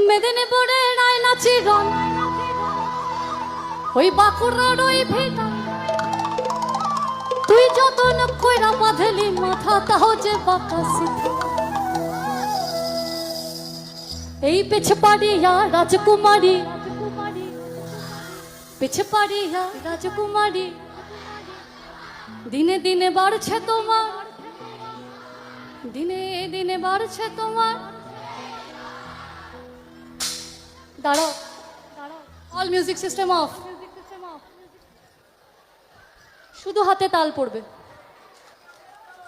মেদিনীপুরে রায় নাচি রন ওই বাঁকুড়ার ওই ভিটা তুই যতন কইরা বাঁধলি মাথা তাও যে বাঁকা সিধা এই পিছ পাড়িয়া রাজকুমারী পিছ পাড়িয়া রাজকুমারী দিনে দিনে বাড়ছে তোমার দিনে দিনে বাড়ছে তোমার দাঁড়াও অল মিউজিক সিস্টেম অফ শুধু হাতে তাল পড়বে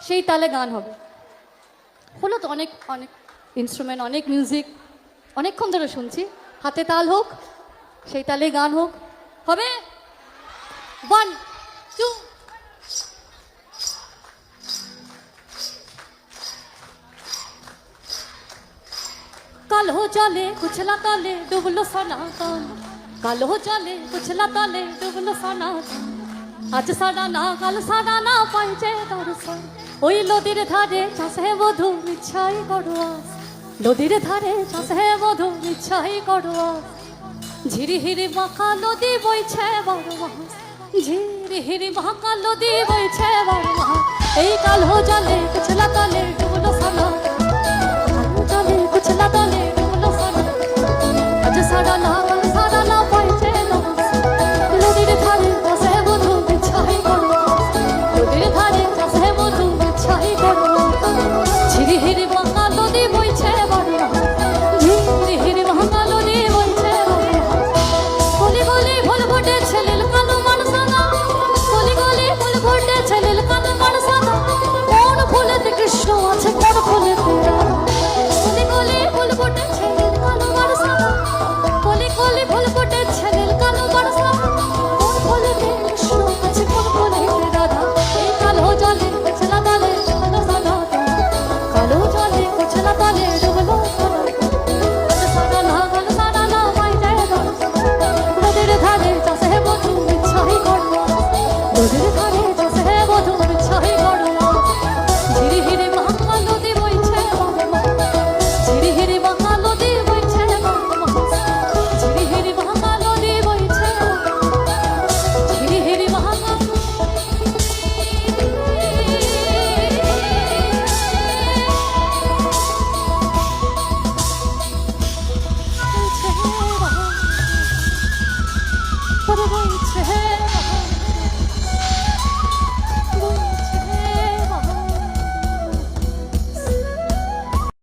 সেই তালে গান হবে হলো তো অনেক অনেক ইনস্ট্রুমেন্ট অনেক মিউজিক অনেকক্ষণ ধরে শুনছি হাতে তাল হোক সেই তালে গান হোক হবে 1 2 कल हो चले कुछला तले डुबलो सनातन कल हो चले कुछला तले डुबलो सनातन आज साडा ना कल साडा ना पंचे दर्शन ओई नदीर धारे चाषे बधू इच्छाई करवा नदीर धारे चाषे बधू इच्छाई करवा झिरी हिरी बाঁকা नदी বইছে বড় মাছ झिरी हिरी बाঁকা नदी বইছে বড় মাছ এই কাল हो चले कुछला तले डुबलो सनातन कल हो चले कुछला तले